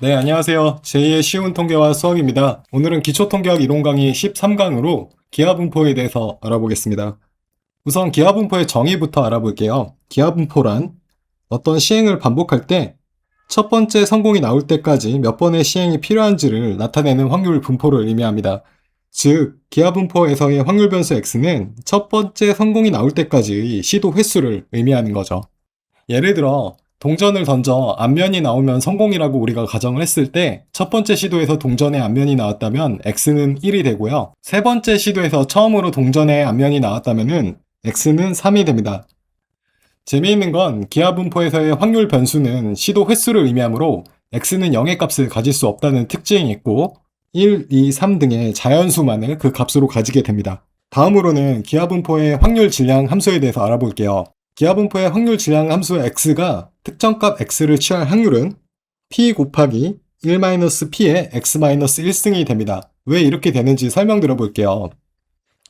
네, 안녕하세요. 제2의 쉬운 통계와 수학입니다. 오늘은 기초통계학 이론 강의 13강으로 기하분포에 대해서 알아보겠습니다. 우선 기하분포의 정의부터 알아볼게요. 기하분포란 어떤 시행을 반복할 때 첫 번째 성공이 나올 때까지 몇 번의 시행이 필요한지를 나타내는 확률 분포를 의미합니다. 즉, 기하분포에서의 확률 변수 x는 첫 번째 성공이 나올 때까지 시도 횟수를 의미하는 거죠. 예를 들어 동전을 던져 앞면이 나오면 성공이라고 우리가 가정을 했을 때 첫 번째 시도에서 동전의 앞면이 나왔다면 x는 1이 되고요. 세 번째 시도에서 처음으로 동전의 앞면이 나왔다면 x는 3이 됩니다. 재미있는 건 기하분포에서의 확률 변수는 시도 횟수를 의미하므로 x는 0의 값을 가질 수 없다는 특징이 있고 1, 2, 3 등의 자연수만을 그 값으로 가지게 됩니다. 다음으로는 기하분포의 확률 질량 함수에 대해서 알아볼게요. 기하분포의 확률 질량 함수 x가 특정값 x를 취할 확률은 p 곱하기 1-p의 x-1승이 됩니다. 왜 이렇게 되는지 설명드려 볼게요.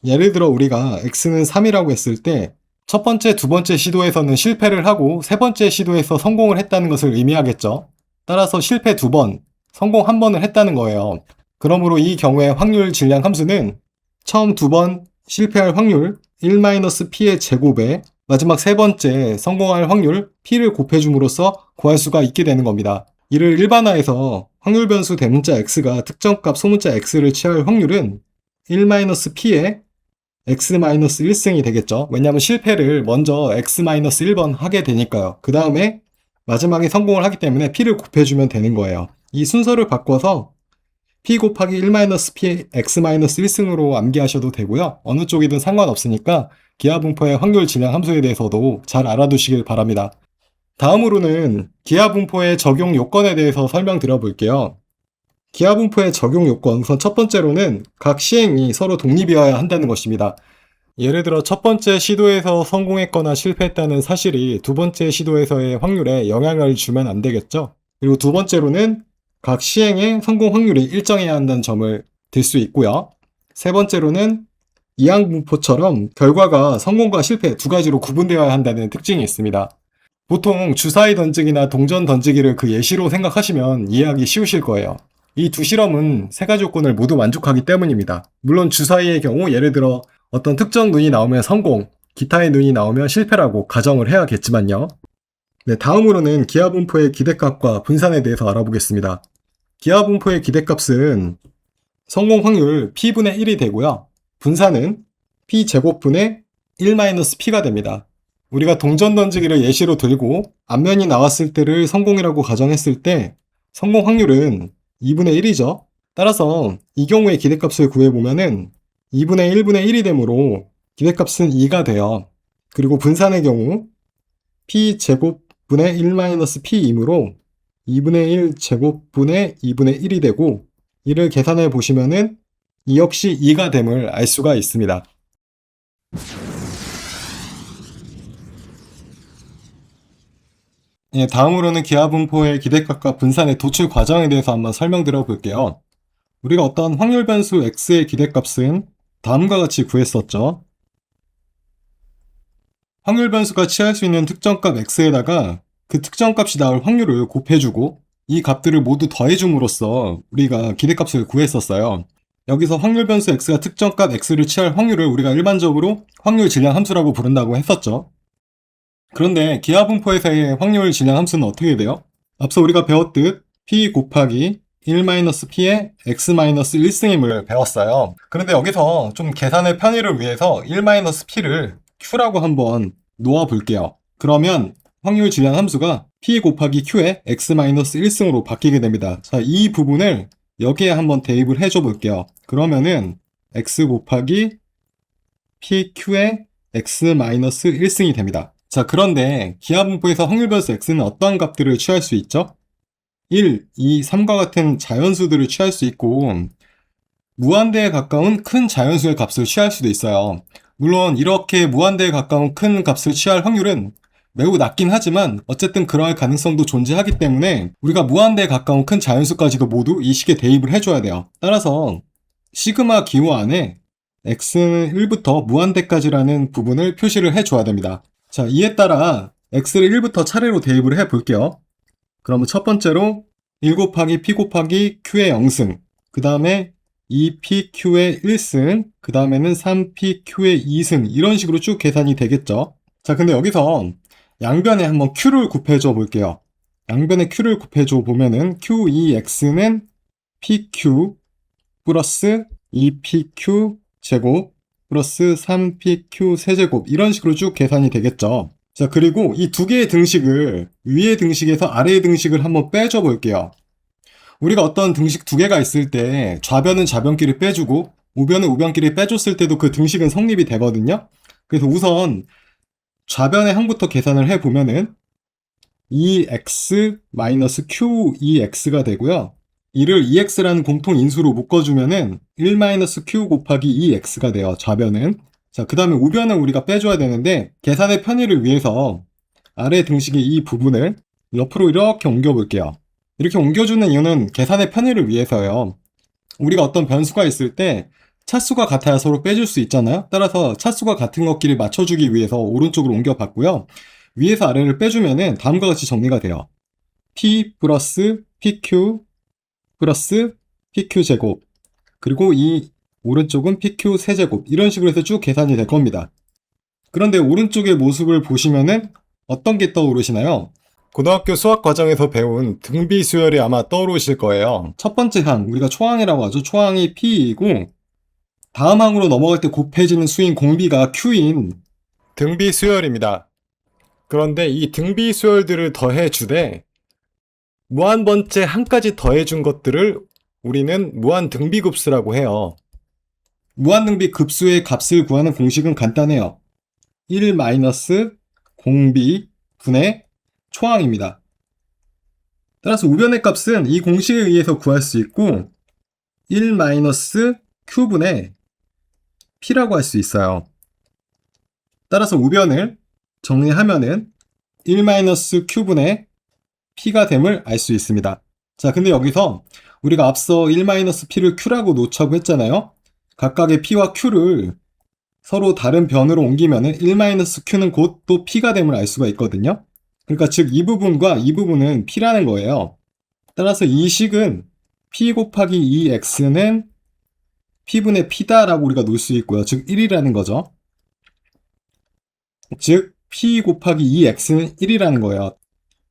예를 들어 우리가 x는 3이라고 했을 때 첫 번째, 두 번째 시도에서는 실패를 하고 세 번째 시도에서 성공을 했다는 것을 의미하겠죠. 따라서 실패 2번, 성공 1번을 했다는 거예요. 그러므로 이 경우의 확률 질량 함수는 처음 2번 실패할 확률 1-p의 제곱에 마지막 세 번째 성공할 확률 p를 곱해줌으로써 구할 수가 있게 되는 겁니다. 이를 일반화해서 확률 변수 대문자 x가 특정값 소문자 x를 취할 확률은 1-p의 x-1승이 되겠죠. 왜냐하면 실패를 먼저 x-1번 하게 되니까요. 그 다음에 마지막에 성공을 하기 때문에 p를 곱해주면 되는 거예요. 이 순서를 바꿔서 p 곱하기 1-p의 x-1승으로 암기하셔도 되고요. 어느 쪽이든 상관없으니까 기하분포의 확률 질량 함수에 대해서도 잘 알아두시길 바랍니다. 다음으로는 기하분포의 적용 요건에 대해서 설명드려 볼게요. 기하분포의 적용 요건, 우선 첫 번째로는 각 시행이 서로 독립이어야 한다는 것입니다. 예를 들어 첫 번째 시도에서 성공했거나 실패했다는 사실이 두 번째 시도에서의 확률에 영향을 주면 안 되겠죠. 그리고 두 번째로는 각 시행의 성공 확률이 일정해야 한다는 점을 들 수 있고요. 세 번째로는 이항분포처럼 결과가 성공과 실패 두 가지로 구분되어야 한다는 특징이 있습니다. 보통 주사위 던지기나 동전 던지기를 그 예시로 생각하시면 이해하기 쉬우실 거예요. 이 두 실험은 세 가지 요건을 모두 만족하기 때문입니다. 물론 주사위의 경우 예를 들어 어떤 특정 눈이 나오면 성공, 기타의 눈이 나오면 실패라고 가정을 해야겠지만요. 네, 다음으로는 기하분포의 기대값과 분산에 대해서 알아보겠습니다. 기하분포의 기대값은 성공 확률 p분의 1이 되고요. 분산은 p제곱분의 1-p가 됩니다. 우리가 동전 던지기를 예시로 들고 앞면이 나왔을 때를 성공이라고 가정했을 때 성공 확률은 2분의 1이죠. 따라서 이 경우에 기대값을 구해보면은 2분의 1분의 1이 되므로 기대값은 2가 돼요. 그리고 분산의 경우 p제곱분의 1-p이므로 2분의 1 제곱분의 2분의 1이 되고 이를 계산해 보시면은 이 역시 2가 됨을 알 수가 있습니다. 예, 다음으로는 기하분포의 기대값과 분산의 도출 과정에 대해서 한번 설명드려 볼게요. 우리가 어떤 확률 변수 x의 기대값은 다음과 같이 구했었죠. 확률 변수가 취할 수 있는 특정값 x에다가 그 특정값이 나올 확률을 곱해주고 이 값들을 모두 더해줌으로써 우리가 기대값을 구했었어요. 여기서 확률 변수 x가 특정값 x를 취할 확률을 우리가 일반적으로 확률 질량 함수라고 부른다고 했었죠. 그런데 기하분포에서의 확률 질량 함수는 어떻게 돼요? 앞서 우리가 배웠듯 p 곱하기 1-p의 x-1승임을 배웠어요. 그런데 여기서 좀 계산의 편의를 위해서 1-p를 q라고 한번 놓아 볼게요. 그러면 확률 질량 함수가 p 곱하기 q의 x-1승으로 바뀌게 됩니다. 자, 이 부분을 여기에 한번 대입을 해줘 볼게요. 그러면은 x 곱하기 pq의 x-1승이 됩니다. 자, 그런데 기하분포에서 확률 변수 x는 어떠한 값들을 취할 수 있죠? 1, 2, 3과 같은 자연수들을 취할 수 있고 무한대에 가까운 큰 자연수의 값을 취할 수도 있어요. 물론 이렇게 무한대에 가까운 큰 값을 취할 확률은 매우 낮긴 하지만 어쨌든 그러할 가능성도 존재하기 때문에 우리가 무한대에 가까운 큰 자연수까지도 모두 이 식에 대입을 해줘야 돼요. 따라서 시그마 기호 안에 x는 1부터 무한대까지라는 부분을 표시를 해줘야 됩니다. 자, 이에 따라 x를 1부터 차례로 대입을 해 볼게요. 그러면 첫 번째로 1 곱하기 P 곱하기 Q의 0승, 그 다음에 2PQ의 1승, 그 다음에는 3PQ의 2승, 이런 식으로 쭉 계산이 되겠죠. 자, 근데 여기서 양변에 한번 Q를 곱해줘 볼게요. 양변에 Q를 곱해줘 보면은 Q2X는 PQ 플러스 2PQ 제곱 플러스 3PQ 세제곱, 이런 식으로 쭉 계산이 되겠죠. 자, 그리고 이 두 개의 등식을 위의 등식에서 아래의 등식을 한번 빼줘 볼게요. 우리가 어떤 등식 두 개가 있을 때 좌변은 좌변끼리 빼주고 우변은 우변끼리 빼줬을 때도 그 등식은 성립이 되거든요. 그래서 우선 좌변의 항부터 계산을 해보면은 2x-q2x가 되고요. 이를 2x라는 공통 인수로 묶어주면은 1-q 곱하기 2x가 돼요, 좌변은. 자, 그 다음에 우변은 우리가 빼줘야 되는데 계산의 편의를 위해서 아래 등식의 이 부분을 옆으로 이렇게 옮겨볼게요. 이렇게 옮겨주는 이유는 계산의 편의를 위해서요. 우리가 어떤 변수가 있을 때 차수가 같아야 서로 빼줄 수 있잖아요. 따라서 차수가 같은 것끼리 맞춰주기 위해서 오른쪽으로 옮겨봤고요. 위에서 아래를 빼주면은 다음과 같이 정리가 돼요. p 플러스 pq 플러스 pq 제곱, 그리고 이 오른쪽은 pq 세제곱, 이런 식으로 해서 쭉 계산이 될 겁니다. 그런데 오른쪽의 모습을 보시면은 어떤 게 떠오르시나요? 고등학교 수학 과정에서 배운 등비 수열이 아마 떠오르실 거예요. 첫 번째 항, 우리가 초항이라고 하죠. 초항이 P이고 다음 항으로 넘어갈 때 곱해지는 수인 공비가 Q인 등비 수열입니다. 그런데 이 등비 수열들을 더해주되 무한 번째 항까지 더해준 것들을 우리는 무한 등비급수라고 해요. 무한 등비 급수의 값을 구하는 공식은 간단해요. 1 공비 분의 초항입니다. 따라서 우변의 값은 이 공식에 의해서 구할 수 있고 1 q분의 p라고 할 수 있어요. 따라서 우변을 정리하면은 1 q분의 p가 됨을 알 수 있습니다. 자, 근데 여기서 우리가 앞서 1 p를 q라고 놓자고 했잖아요. 각각의 p와 q를 서로 다른 변으로 옮기면은 1 q는 곧 또 p가 됨을 알 수가 있거든요. 그러니까 즉 이 부분과 이 부분은 p라는 거예요. 따라서 이 식은 p 곱하기 2x는 p분의 p다라고 우리가 놓을 수 있고요. 즉 1이라는 거죠. 즉 p 곱하기 2x는 1이라는 거예요.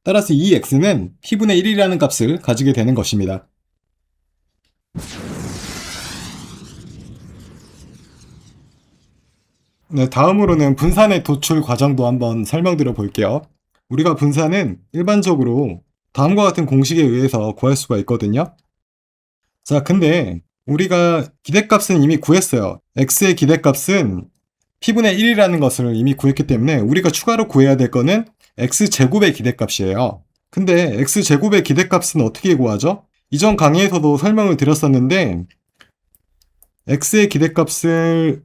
따라서 2x는 p분의 1이라는 값을 가지게 되는 것입니다. 네, 다음으로는 분산의 도출 과정도 한번 설명드려 볼게요. 우리가 분산은 일반적으로 다음과 같은 공식에 의해서 구할 수가 있거든요. 자, 근데 우리가 기대값은 이미 구했어요. x의 기대값은 p분의 1이라는 것을 이미 구했기 때문에 우리가 추가로 구해야 될 거는 x제곱의 기대값이에요. 근데 x제곱의 기대값은 어떻게 구하죠? 이전 강의에서도 설명을 드렸었는데 x의 기대값을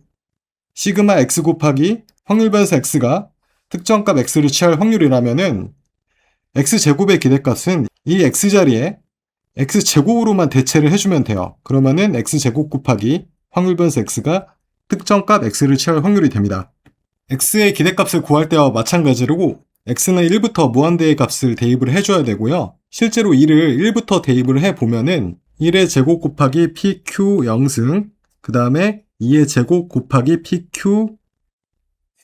시그마 x 곱하기 확률 변수 x가 특정값 x를 취할 확률이라면은 x제곱의 기대값은 이 x자리에 x제곱으로만 대체를 해주면 돼요. 그러면은 x제곱 곱하기 확률 변수 x가 특정값 x를 취할 확률이 됩니다. x의 기대값을 구할 때와 마찬가지로 x는 1부터 무한대의 값을 대입을 해줘야 되고요. 실제로 2를 1부터 대입을 해보면은 1의 제곱 곱하기 pq 0승, 그 다음에 2의 제곱 곱하기 pq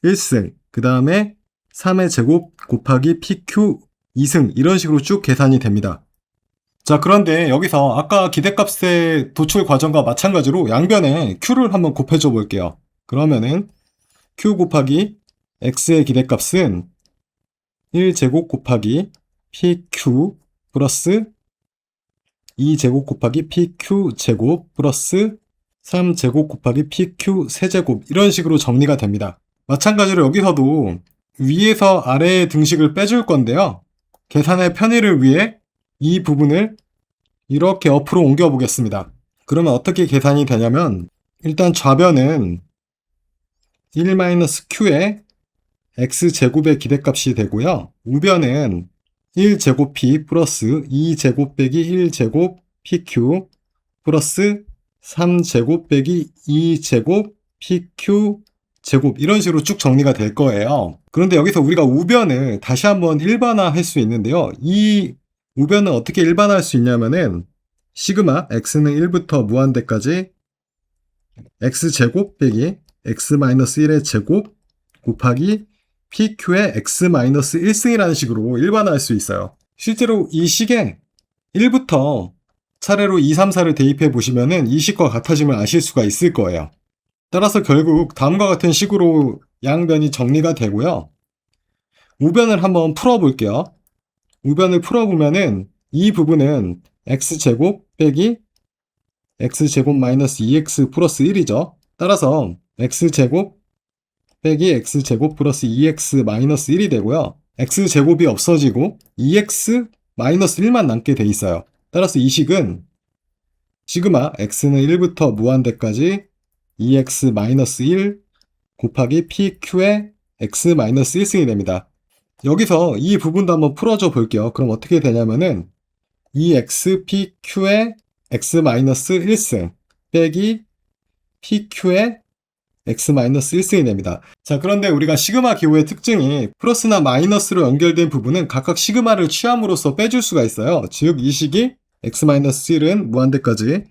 1승, 그 다음에 3의 제곱 곱하기 pq 2승, 이런 식으로 쭉 계산이 됩니다. 자, 그런데 여기서 아까 기대값의 도출 과정과 마찬가지로 양변에 q를 한번 곱해줘 볼게요. 그러면은 q 곱하기 x의 기대값은 1제곱 곱하기 pq 플러스 2제곱 곱하기 pq 제곱 플러스 3제곱 곱하기 pq 세제곱, 이런 식으로 정리가 됩니다. 마찬가지로 여기서도 위에서 아래의 등식을 빼줄 건데요. 계산의 편의를 위해 이 부분을 이렇게 옆으로 옮겨 보겠습니다. 그러면 어떻게 계산이 되냐면 일단 좌변은 1-q의 x제곱의 기대값이 되고요. 우변은 1제곱 p 플러스 2제곱 빼기 1제곱 pq 플러스 3제곱 빼기 2제곱 pq 제곱, 이런 식으로 쭉 정리가 될 거예요. 그런데 여기서 우리가 우변을 다시 한번 일반화 할 수 있는데요. 이 우변은 어떻게 일반화할 수 있냐면은 시그마 x는 1부터 무한대까지 x제곱 빼기 x-1의 제곱 곱하기 pq의 x-1승이라는 식으로 일반화할 수 있어요. 실제로 이 식에 1부터 차례로 2, 3, 4를 대입해 보시면은 이 식과 같아짐을 아실 수가 있을 거예요. 따라서 결국 다음과 같은 식으로 양변이 정리가 되고요. 우변을 한번 풀어볼게요. 우변을 풀어보면은 이 부분은 x제곱 빼기 x제곱 마이너스 2x 플러스 1이죠. 따라서 x제곱 빼기 x제곱 플러스 2x 마이너스 1이 되고요. x제곱이 없어지고 2x 마이너스 1만 남게 돼 있어요. 따라서 이 식은 시그마 x는 1부터 무한대까지 2x 마이너스 1 곱하기 pq의 x 마이너스 1승이 됩니다. 여기서 이 부분도 한번 풀어줘 볼게요. 그럼 어떻게 되냐면은 2x pq의 x-1승 빼기 pq의 x-1승이 됩니다. 자, 그런데 우리가 시그마 기호의 특징이 플러스나 마이너스로 연결된 부분은 각각 시그마를 취함으로써 빼줄 수가 있어요. 즉, 이 식이 x-1은 무한대까지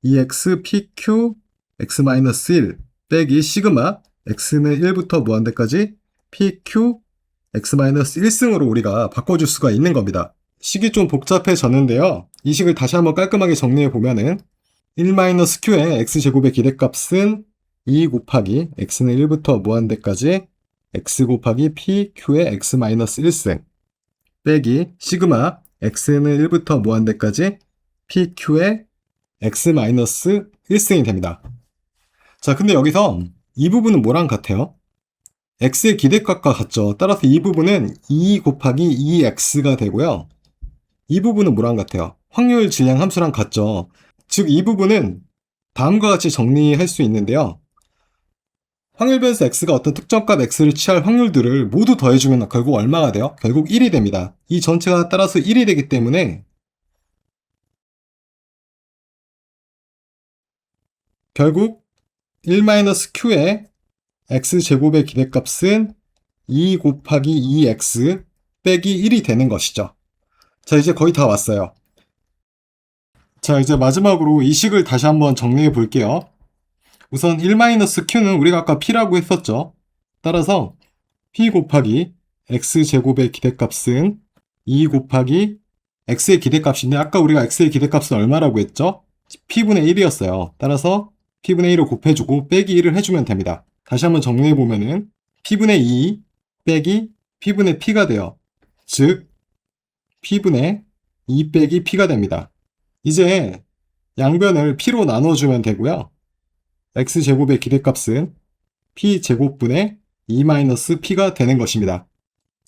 2x pq x-1 빼기 시그마 x는 1부터 무한대까지 pq x-1승으로 우리가 바꿔줄 수가 있는 겁니다. 식이 좀 복잡해졌는데요. 이 식을 다시 한번 깔끔하게 정리해 보면은 1-q의 x제곱의 기대값은 2 곱하기 x는 1부터 무한대까지 x 곱하기 pq의 x-1승 빼기 시그마 x는 1부터 무한대까지 pq의 x-1승이 됩니다. 자, 근데 여기서 이 부분은 뭐랑 같아요? x의 기대값과 같죠. 따라서 이 부분은 2 곱하기 2x가 되고요. 이 부분은 뭐랑 같아요? 확률 질량 함수랑 같죠. 즉, 이 부분은 다음과 같이 정리할 수 있는데요. 확률 변수 x가 어떤 특정 값 x를 취할 확률들을 모두 더해주면 결국 얼마가 돼요? 결국 1이 됩니다. 이 전체가 따라서 1이 되기 때문에 결국 1-q의 x제곱의 기대값은 2 곱하기 2x 빼기 1이 되는 것이죠. 자, 이제 거의 다 왔어요. 자, 이제 마지막으로 이 식을 다시 한번 정리해 볼게요. 우선 1-q는 우리가 아까 p라고 했었죠. 따라서 p 곱하기 x제곱의 기대값은 2 곱하기 x의 기대값인데 아까 우리가 x의 기대값은 얼마라고 했죠? p분의 1이었어요. 따라서 p분의 1을 곱해주고 빼기 1을 해주면 됩니다. 다시 한번 정리해보면은 p분의 2 빼기 p분의 p가 돼요. 즉 p분의 2 빼기 p가 됩니다. 이제 양변을 p로 나눠주면 되고요. x제곱의 기대값은 p제곱분의 2-p가 되는 것입니다.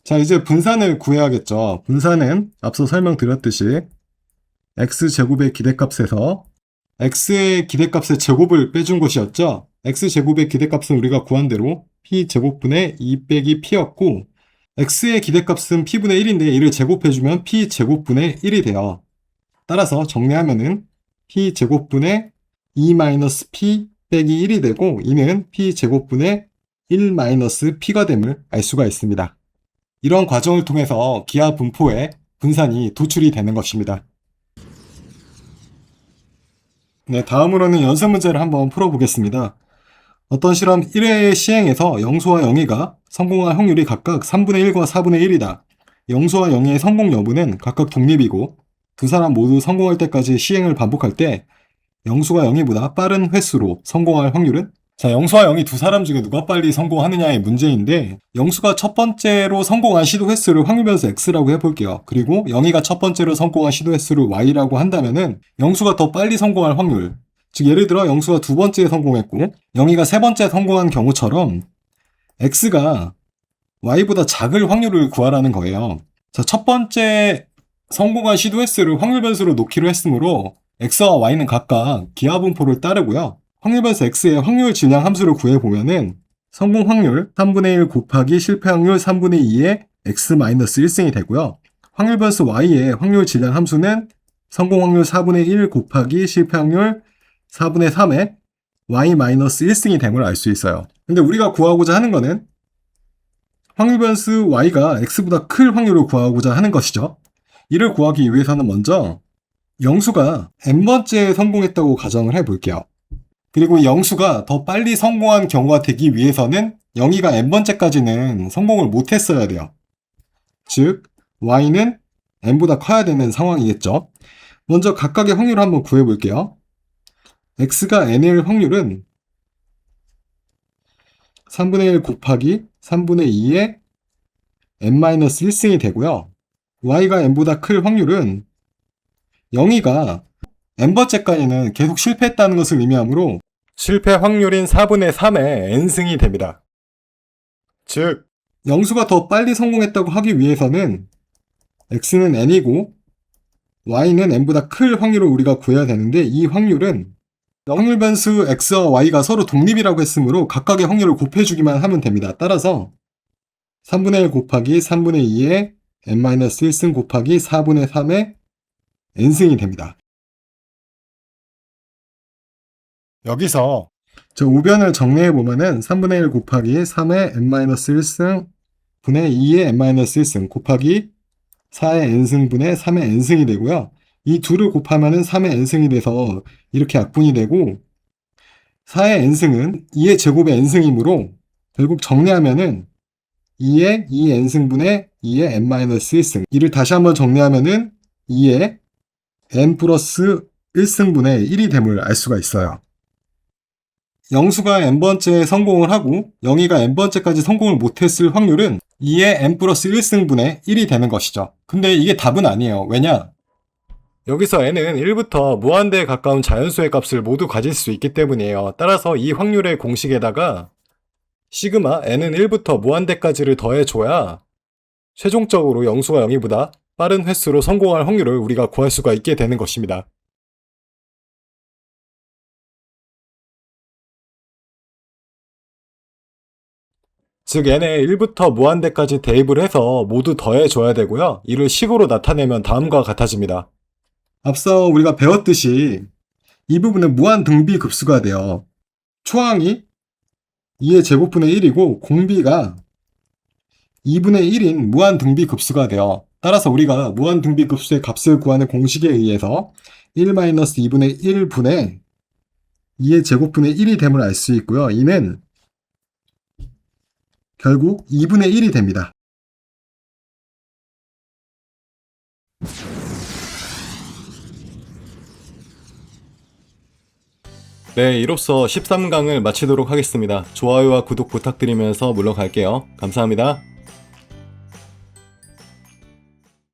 자, 이제 분산을 구해야겠죠. 분산은 앞서 설명드렸듯이 x제곱의 기대값에서 x의 기대값의 제곱을 빼준 것이었죠. x제곱의 기대값은 우리가 구한 대로 p제곱분의 2 빼기 p였고 x의 기대값은 p분의 1인데 이를 제곱해주면 p제곱분의 1이 돼요. 따라서 정리하면은 p제곱분의 2-p 빼기 1이 되고 이는 p제곱분의 1-p가 됨을 알 수가 있습니다. 이런 과정을 통해서 기하 분포의 분산이 도출이 되는 것입니다. 네, 다음으로는 연습 문제를 한번 풀어보겠습니다. 어떤 실험 1회의 시행에서 영수와 영희가 성공할 확률이 각각 3분의 1과 4분의 1이다. 영수와 영희의 성공 여부는 각각 독립이고 두 사람 모두 성공할 때까지 시행을 반복할 때 영수가 영희보다 빠른 횟수로 성공할 확률은? 자, 영수와 영희 두 사람 중에 누가 빨리 성공하느냐의 문제인데 영수가 첫 번째로 성공한 시도 횟수를 확률 변수 x라고 해볼게요. 그리고 영희가 첫 번째로 성공한 시도 횟수를 y라고 한다면은 영수가 더 빨리 성공할 확률, 즉 예를 들어 영수가 두 번째에 성공했고 영희가 세 번째 성공한 경우처럼 x가 y보다 작을 확률을 구하라는 거예요. 자, 첫 번째 성공한 시도 횟수를 확률 변수로 놓기로 했으므로 x와 y는 각각 기하 분포를 따르고요. 확률 변수 x의 확률 질량 함수를 구해보면은 성공 확률 3분의 1 곱하기 실패 확률 3분의 2의 x-1승이 되고요. 확률 변수 y의 확률 질량 함수는 성공 확률 4분의 1 곱하기 실패 확률 4분의 3의 y-1승이 됨을 알 수 있어요. 근데 우리가 구하고자 하는 거는 확률 변수 y가 x보다 클 확률을 구하고자 하는 것이죠. 이를 구하기 위해서는 먼저 영수가 n번째에 성공했다고 가정을 해볼게요. 그리고 영수가 더 빨리 성공한 경우가 되기 위해서는 영희가 n번째까지는 성공을 못했어야 돼요. 즉 y는 n보다 커야 되는 상황이겠죠. 먼저 각각의 확률을 한번 구해볼게요. x가 n일 확률은 3분의 1 곱하기 3분의 2의 n-1승이 되고요. y가 n보다 클 확률은 영희가 n번째까지는 계속 실패했다는 것을 의미하므로 실패 확률인 4분의 3의 n승이 됩니다. 즉, 영수가 더 빨리 성공했다고 하기 위해서는 x는 n이고 y는 n보다 클 확률을 우리가 구해야 되는데 이 확률은 확률 변수 x와 y가 서로 독립이라고 했으므로 각각의 확률을 곱해주기만 하면 됩니다. 따라서 3분의 1 곱하기 3분의 2의 n-1승 곱하기 4분의 3의 n승이 됩니다. 여기서 저 우변을 정리해보면은 3분의 1 곱하기 3의 n-1승 분의 2의 n-1승 곱하기 4의 n승 분의 3의 n승이 되고요. 이 둘을 곱하면은 3의 n승이 돼서 이렇게 약분이 되고 4의 n승은 2의 제곱의 n승이므로 결국 정리하면은 2의 2n승분의 2의 n-1승 이를 다시 한번 정리하면은 2의 n 플러스 1승분의 1이 됨을 알 수가 있어요. 영수가 n번째 성공을 하고 영희가 n번째까지 성공을 못했을 확률은 2의 n 플러스 1승분의 1이 되는 것이죠. 근데 이게 답은 아니에요. 왜냐? 여기서 n은 1부터 무한대에 가까운 자연수의 값을 모두 가질 수 있기 때문이에요. 따라서 이 확률의 공식에다가 시그마 n은 1부터 무한대까지를 더해줘야 최종적으로 영수가 영희보다 빠른 횟수로 성공할 확률을 우리가 구할 수가 있게 되는 것입니다. 즉 n에 1부터 무한대까지 대입을 해서 모두 더해줘야 되고요. 이를 식으로 나타내면 다음과 같아집니다. 앞서 우리가 배웠듯이 이 부분은 무한 등비 급수가 돼요. 초항이 2의 제곱분의 1이고 공비가 2분의 1인 무한 등비 급수가 돼요. 따라서 우리가 무한 등비 급수의 값을 구하는 공식에 의해서 1-2분의 1분의 2의 제곱분의 1이 됨을 알 수 있고요. 이는 결국 2분의 1이 됩니다. 네, 이로써 13강을 마치도록 하겠습니다. 좋아요와 구독 부탁드리면서 물러갈게요. 감사합니다.